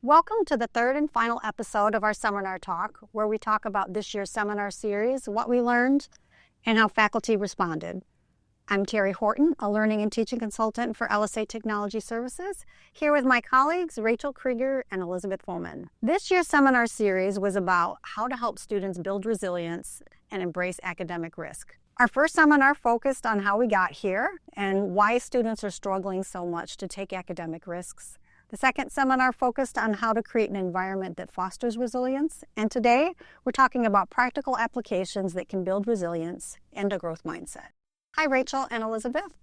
Welcome to the third and final episode of our seminar talk, where we talk about this year's seminar series, what we learned, and how faculty responded. I'm Terry Horton, a learning and teaching consultant for LSA Technology Services, here with my colleagues Rachel Krieger and Elizabeth Foman. This year's seminar series was about how to help students build resilience and embrace academic risk. Our first seminar focused on how we got here and why students are struggling so much to take academic risks. The second seminar focused on how to create an environment that fosters resilience. And today, we're talking about practical applications that can build resilience and a growth mindset. Hi, Rachel and Elizabeth.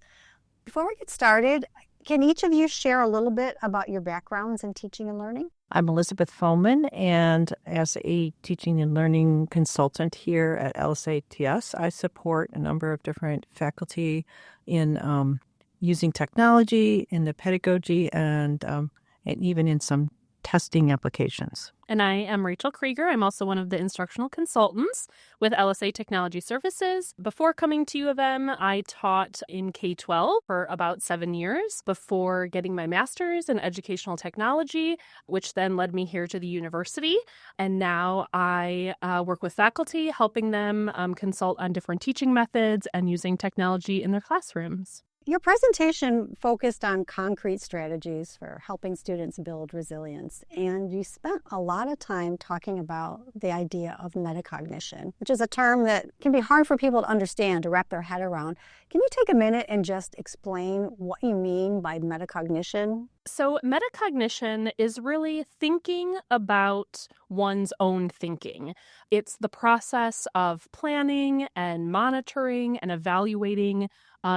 Before we get started, can each of you share a little bit about your backgrounds in teaching and learning? I'm Elizabeth Foman, and as a teaching and learning consultant here at LSATS, I support a number of different faculty in using technology in the pedagogy and even in some testing applications. And I am Rachel Krieger. I'm also one of the instructional consultants with LSA Technology Services. Before coming to U of M, I taught in K-12 for about 7 years before getting my master's in educational technology, which then led me here to the university. And now I work with faculty, helping them consult on different teaching methods and using technology in their classrooms. Your presentation focused on concrete strategies for helping students build resilience, and you spent a lot of time talking about the idea of metacognition, which is a term that can be hard for people to understand, to wrap their head around. Can you take a minute and just explain what you mean by metacognition? So metacognition is really thinking about one's own thinking. It's the process of planning and monitoring and evaluating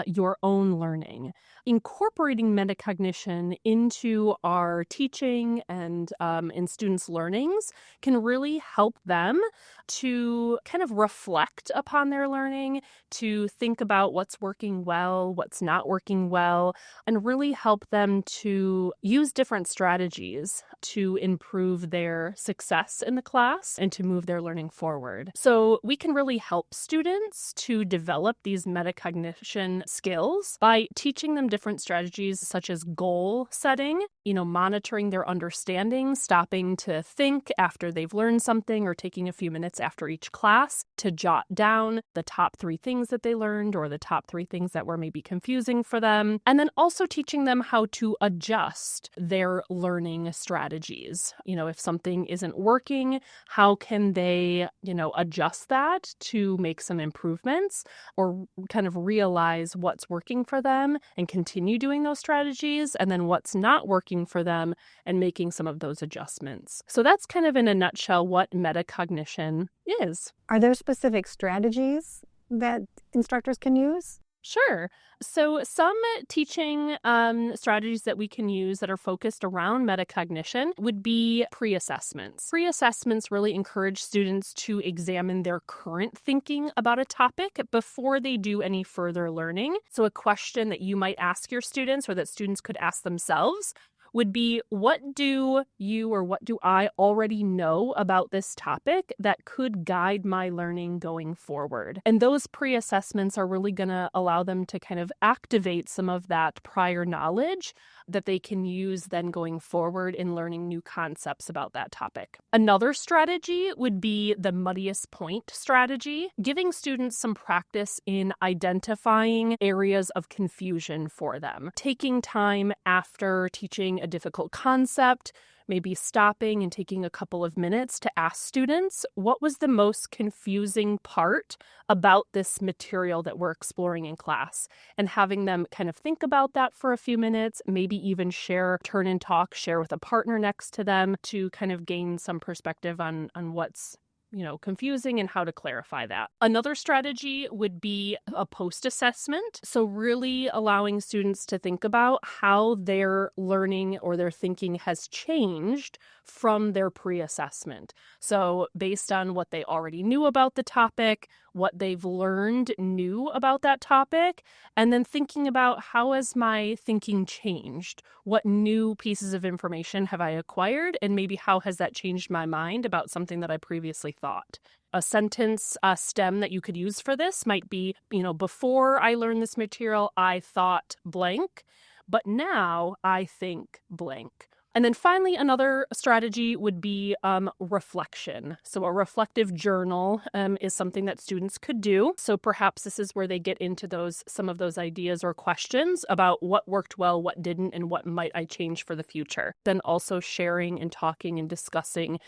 your own learning. Incorporating metacognition into our teaching and in students' learnings can really help them to kind of reflect upon their learning, to think about what's working well, what's not working well, and really help them to use different strategies to improve their success in the class and to move their learning forward. So we can really help students to develop these metacognition skills by teaching them different strategies such as goal setting, monitoring their understanding, stopping to think after they've learned something or taking a few minutes after each class to jot down the top 3 things that they learned or the top 3 things that were maybe confusing for them. And then also teaching them how to adjust their learning strategies. If something isn't working, how can they, adjust that to make some improvements or kind of realize what's working for them and continue doing those strategies, and then what's not working for them and making some of those adjustments. So that's kind of in a nutshell what metacognition is. Are there specific strategies that instructors can use? Sure. So some teaching strategies that we can use that are focused around metacognition would be pre-assessments. Pre-assessments really encourage students to examine their current thinking about a topic before they do any further learning. So a question that you might ask your students or that students could ask themselves would be, what do you or what do I already know about this topic that could guide my learning going forward? And those pre-assessments are really going to allow them to kind of activate some of that prior knowledge that they can use then going forward in learning new concepts about that topic. Another strategy would be the muddiest point strategy, giving students some practice in identifying areas of confusion for them, taking time after teaching a difficult concept, maybe stopping and taking a couple of minutes to ask students, what was the most confusing part about this material that we're exploring in class? And having them kind of think about that for a few minutes, maybe even turn and talk, share with a partner next to them to kind of gain some perspective on what's confusing and how to clarify that. Another strategy would be a post-assessment. So really allowing students to think about how their learning or their thinking has changed from their pre-assessment. So based on what they already knew about the topic, what they've learned new about that topic, and then thinking about how has my thinking changed? What new pieces of information have I acquired? And maybe how has that changed my mind about something that I previously thought? A sentence stem that you could use for this might be, before I learned this material, I thought blank, but now I think blank. And then finally, another strategy would be reflection. So a reflective journal is something that students could do. So perhaps this is where they get into some of those ideas or questions about what worked well, what didn't, and what might I change for the future. Then also sharing and talking and discussing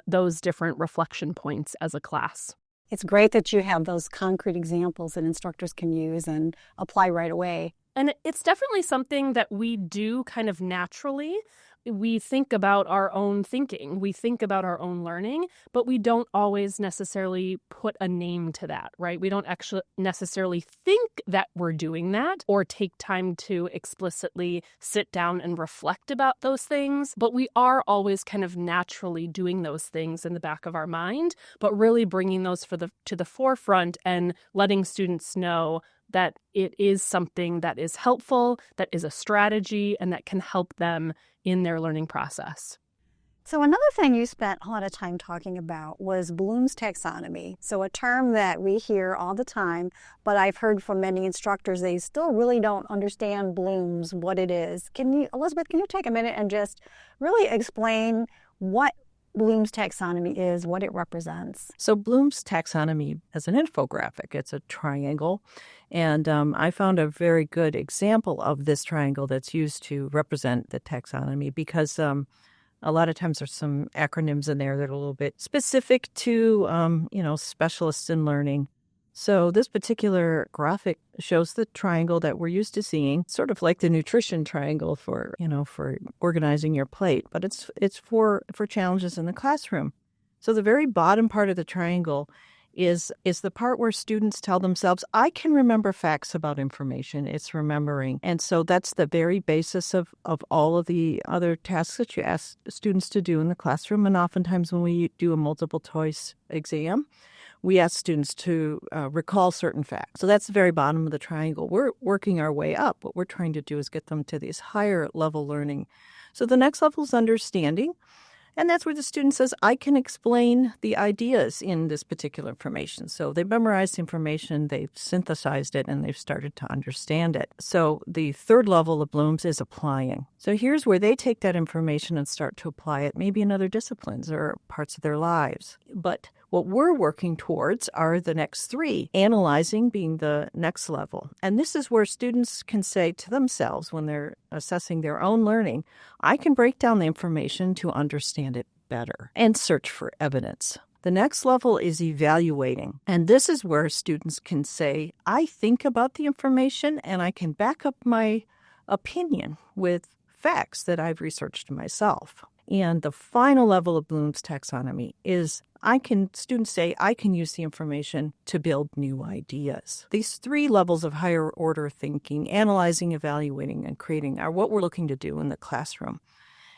those different reflection points as a class. It's great that you have those concrete examples that instructors can use and apply right away. And it's definitely something that we do kind of naturally. We think about our own thinking, we think about our own learning, but we don't always necessarily put a name to that, right? We don't actually necessarily think that we're doing that or take time to explicitly sit down and reflect about those things, but we are always kind of naturally doing those things in the back of our mind, but really bringing those to the forefront and letting students know that it is something that is helpful, that is a strategy, and that can help them in their learning process. So another thing you spent a lot of time talking about was Bloom's taxonomy. So a term that we hear all the time, but I've heard from many instructors, they still really don't understand Bloom's, what it is. Elizabeth, can you take a minute and just really explain what Bloom's taxonomy is, what it represents? So Bloom's taxonomy is an infographic. It's a triangle. And I found a very good example of this triangle that's used to represent the taxonomy because a lot of times there's some acronyms in there that are a little bit specific to, specialists in learning. So this particular graphic shows the triangle that we're used to seeing, sort of like the nutrition triangle for organizing your plate, but it's for challenges in the classroom. So the very bottom part of the triangle is the part where students tell themselves, I can remember facts about information. It's remembering. And so that's the very basis of all of the other tasks that you ask students to do in the classroom. And oftentimes when we do a multiple choice exam, we ask students to recall certain facts. So that's the very bottom of the triangle. We're working our way up. What we're trying to do is get them to these higher level learning. So the next level is understanding. And that's where the student says, I can explain the ideas in this particular information. So they've memorized the information, they've synthesized it, and they've started to understand it. So the third level of Bloom's is applying. So here's where they take that information and start to apply it, maybe in other disciplines or parts of their lives. But what we're working towards are the next three, analyzing being the next level. And this is where students can say to themselves when they're assessing their own learning, I can break down the information to understand it better and search for evidence. The next level is evaluating. And this is where students can say, I think about the information and I can back up my opinion with facts that I've researched myself. And the final level of Bloom's taxonomy is students say, I can use the information to build new ideas. These three levels of higher order thinking, analyzing, evaluating, and creating are what we're looking to do in the classroom.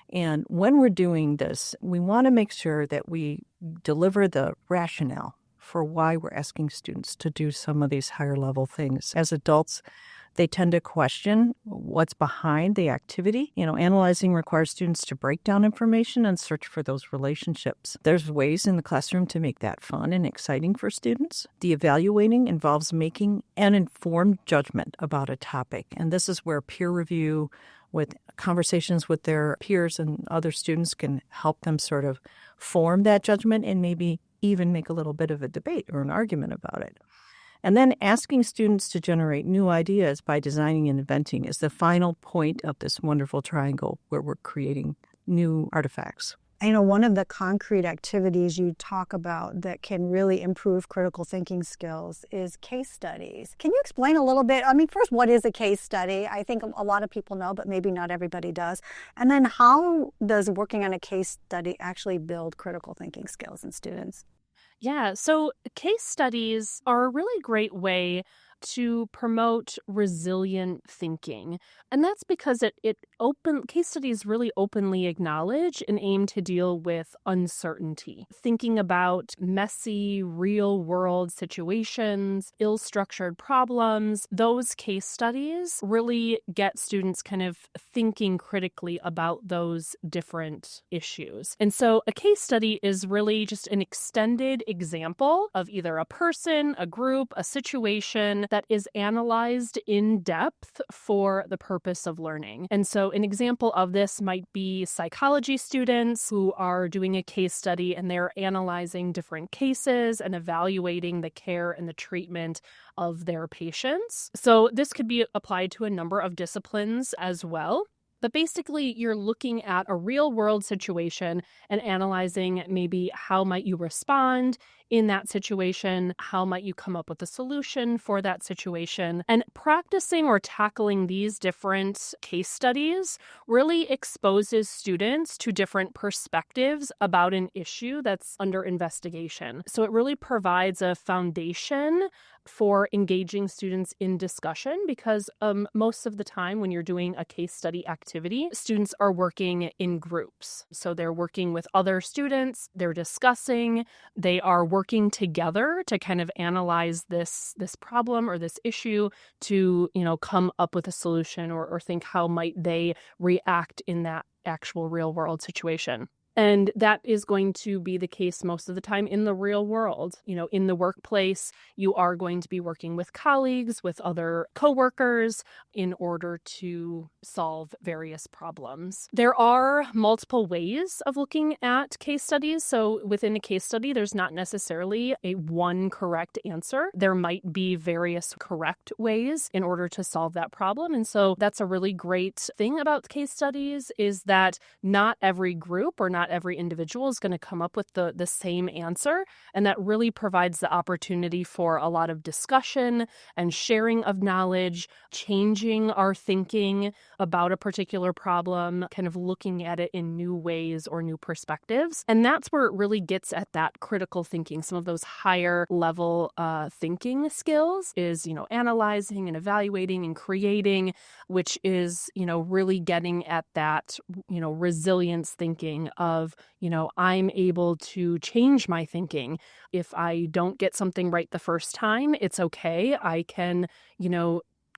And when we're doing this, we want to make sure that we deliver the rationale for why we're asking students to do some of these higher level things. As adults, they tend to question what's behind the activity. Analyzing requires students to break down information and search for those relationships. There's ways in the classroom to make that fun and exciting for students. The evaluating involves making an informed judgment about a topic. And this is where peer review with conversations with their peers and other students can help them sort of form that judgment and maybe even make a little bit of a debate or an argument about it. And then asking students to generate new ideas by designing and inventing is the final point of this wonderful triangle where we're creating new artifacts. I know one of the concrete activities you talk about that can really improve critical thinking skills is case studies. Can you explain a little bit? First, what is a case study? I think a lot of people know, but maybe not everybody does. And then how does working on a case study actually build critical thinking skills in students? Yeah, so case studies are a really great way to promote resilient thinking. And that's because case studies really openly acknowledge and aim to deal with uncertainty. Thinking about messy, real-world situations, ill-structured problems, those case studies really get students kind of thinking critically about those different issues. And so a case study is really just an extended example of either a person, a group, a situation that is analyzed in depth for the purpose of learning. And so an example of this might be psychology students who are doing a case study and they're analyzing different cases and evaluating the care and the treatment of their patients. So this could be applied to a number of disciplines as well. But basically, you're looking at a real world situation and analyzing maybe how might you respond in that situation, how might you come up with a solution for that situation. And practicing or tackling these different case studies really exposes students to different perspectives about an issue that's under investigation. So it really provides a foundation for engaging students in discussion because most of the time when you're doing a case study activity, students are working in groups. So they're working with other students, they're discussing, they are working together to kind of analyze this problem or this issue to, come up with a solution or think how might they react in that actual real world situation. And that is going to be the case most of the time in the real world. In the workplace, you are going to be working with colleagues, with other coworkers in order to solve various problems. There are multiple ways of looking at case studies. So within a case study, there's not necessarily a one correct answer. There might be various correct ways in order to solve that problem. And so that's a really great thing about case studies is that not every group or not every individual is going to come up with the same answer. And that really provides the opportunity for a lot of discussion and sharing of knowledge, changing our thinking about a particular problem, kind of looking at it in new ways or new perspectives. And that's where it really gets at that critical thinking. Some of those higher level thinking skills is, analyzing and evaluating and creating, which is, really getting at that, resilience thinking of, I'm able to change my thinking. If I don't get something right the first time, it's okay. I can,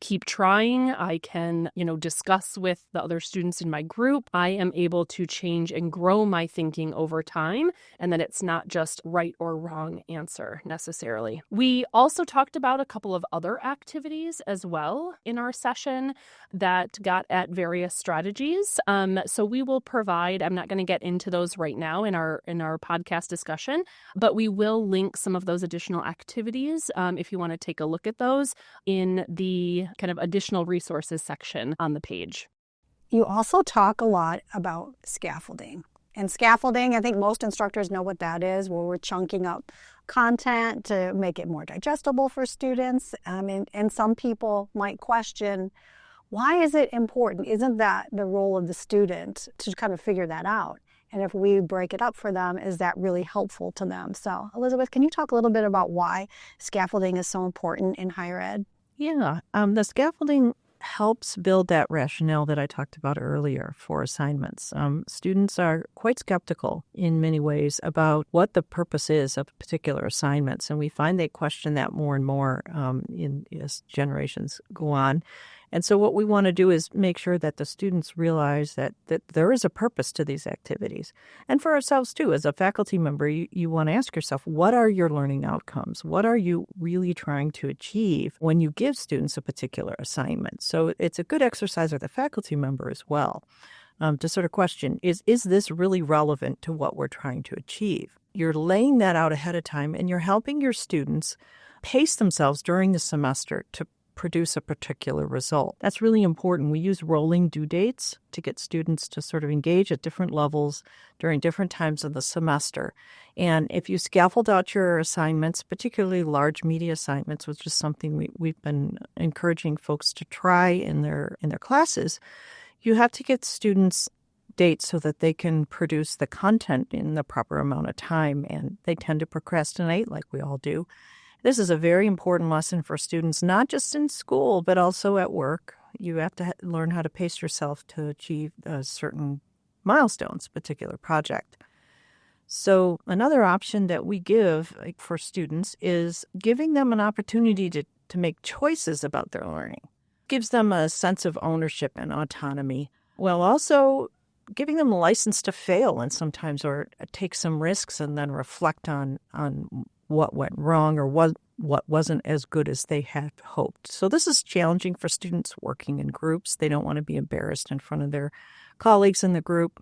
keep trying. I can, discuss with the other students in my group. I am able to change and grow my thinking over time, and that it's not just right or wrong answer necessarily. We also talked about a couple of other activities as well in our session that got at various strategies. So we will provide, I'm not going to get into those right now in our podcast discussion, but we will link some of those additional activities if you want to take a look at those in the kind of additional resources section on the page. You also talk a lot about scaffolding. And scaffolding, I think most instructors know what that is, where we're chunking up content to make it more digestible for students. And some people might question, why is it important? Isn't that the role of the student to kind of figure that out? And if we break it up for them, is that really helpful to them? So, Elizabeth, can you talk a little bit about why scaffolding is so important in higher ed? Yeah, the scaffolding helps build that rationale that I talked about earlier for assignments. Students are quite skeptical in many ways about what the purpose is of particular assignments, and we find they question that more and more as generations go on. And so what we want to do is make sure that the students realize that there is a purpose to these activities. And for ourselves, too, as a faculty member, you want to ask yourself, what are your learning outcomes? What are you really trying to achieve when you give students a particular assignment? So it's a good exercise with the faculty member as well to sort of question, is this really relevant to what we're trying to achieve? You're laying that out ahead of time, and you're helping your students pace themselves during the semester to produce a particular result. That's really important. We use rolling due dates to get students to sort of engage at different levels during different times of the semester. And if you scaffold out your assignments, particularly large media assignments, which is something we've been encouraging folks to try in their classes, you have to get students dates so that they can produce the content in the proper amount of time, and they tend to procrastinate like we all do. This is a very important lesson for students, not just in school, but also at work. You have to learn how to pace yourself to achieve certain milestones, particular project. So another option that we give for students is giving them an opportunity to make choices about their learning. Gives them a sense of ownership and autonomy, while also giving them a license to fail and sometimes or take some risks and then reflect on what went wrong or what what wasn't as good as they had hoped. So this is challenging for students working in groups. They don't want to be embarrassed in front of their colleagues in the group.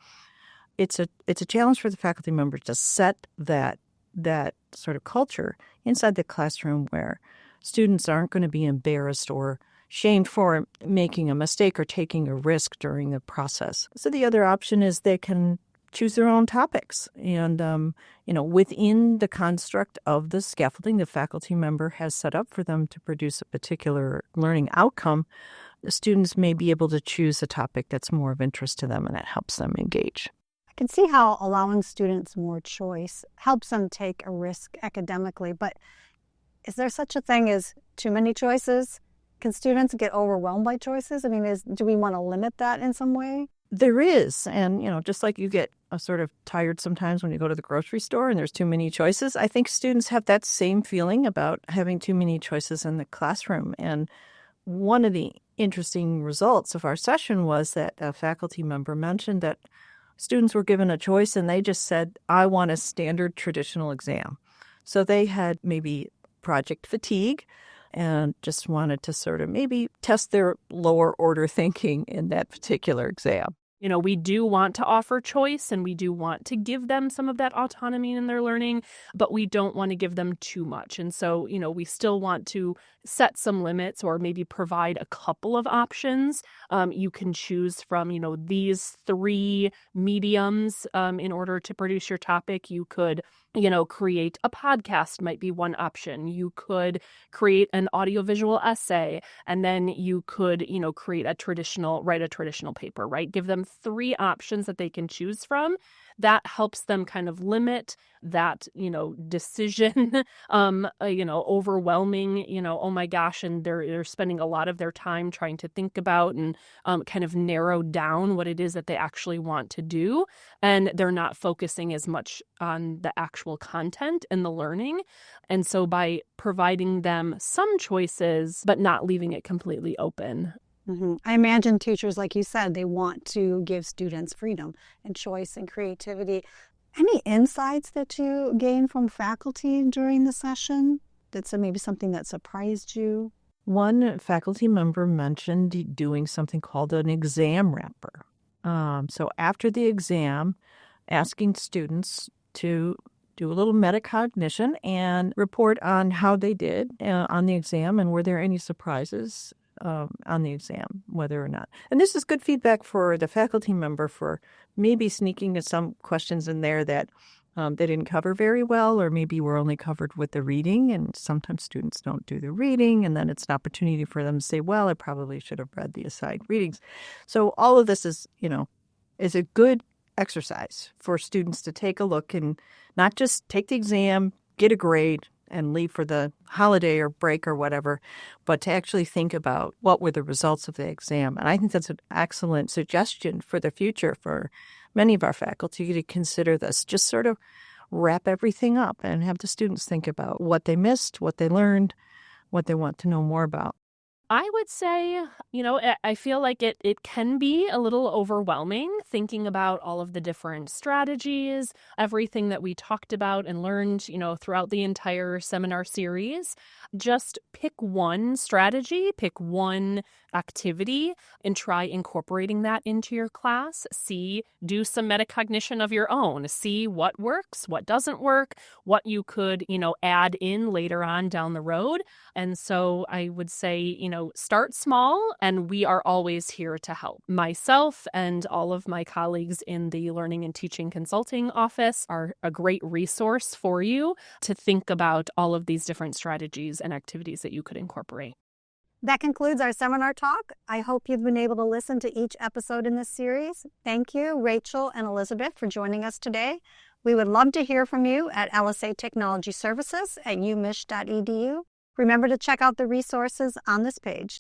It's a challenge for the faculty members to set that sort of culture inside the classroom where students aren't going to be embarrassed or shamed for making a mistake or taking a risk during the process. So the other option is they can choose their own topics. And, within the construct of the scaffolding the faculty member has set up for them to produce a particular learning outcome, the students may be able to choose a topic that's more of interest to them, and that helps them engage. I can see how allowing students more choice helps them take a risk academically, but is there such a thing as too many choices? Can students get overwhelmed by choices? I mean, do we want to limit that in some way? There is. And, just like you get sort of tired sometimes when you go to the grocery store and there's too many choices, I think students have that same feeling about having too many choices in the classroom. And one of the interesting results of our session was that a faculty member mentioned that students were given a choice and they just said, I want a standard traditional exam. So they had maybe project fatigue and just wanted to sort of maybe test their lower order thinking in that particular exam. We do want to offer choice and we do want to give them some of that autonomy in their learning, but we don't want to give them too much. And so, we still want to set some limits or maybe provide a couple of options. You can choose from, these 3 mediums in order to produce your topic. You could create a podcast might be one option. You could create an audiovisual essay, and then you could, write a traditional paper, right? Give them 3 options that they can choose from. That helps them kind of limit that, decision, overwhelming, oh my gosh, and they're spending a lot of their time trying to think about and kind of narrow down what it is that they actually want to do. And they're not focusing as much on the actual content and the learning. And so by providing them some choices, but not leaving it completely open. Mm-hmm. I imagine teachers, like you said, they want to give students freedom and choice and creativity. Any insights that you gained from faculty during the session? That's maybe something that surprised you? One faculty member mentioned doing something called an exam wrapper. So after the exam, asking students to do a little metacognition and report on how they did on the exam and were there any surprises on the exam, whether or not. And this is good feedback for the faculty member for maybe sneaking some questions in there that they didn't cover very well, or maybe were only covered with the reading. And sometimes students don't do the reading, and then it's an opportunity for them to say, well, I probably should have read the assigned readings. So all of this is a good exercise for students to take a look and not just take the exam, get a grade, and leave for the holiday or break or whatever, but to actually think about what were the results of the exam. And I think that's an excellent suggestion for the future for many of our faculty to consider this. Just sort of wrap everything up and have the students think about what they missed, what they learned, what they want to know more about. I would say, I feel like it can be a little overwhelming thinking about all of the different strategies, everything that we talked about and learned, throughout the entire seminar series. Just pick one strategy, pick one activity, and try incorporating that into your class. Do some metacognition of your own. See what works, what doesn't work, what you could, add in later on down the road. And so I would say, start small, and we are always here to help. Myself and all of my colleagues in the Learning and Teaching Consulting office are a great resource for you to think about all of these different strategies and activities that you could incorporate. That concludes our seminar talk. I hope you've been able to listen to each episode in this series. Thank you, Rachel and Elizabeth, for joining us today. We would love to hear from you at LSA Technology Services at umich.edu. Remember to check out the resources on this page.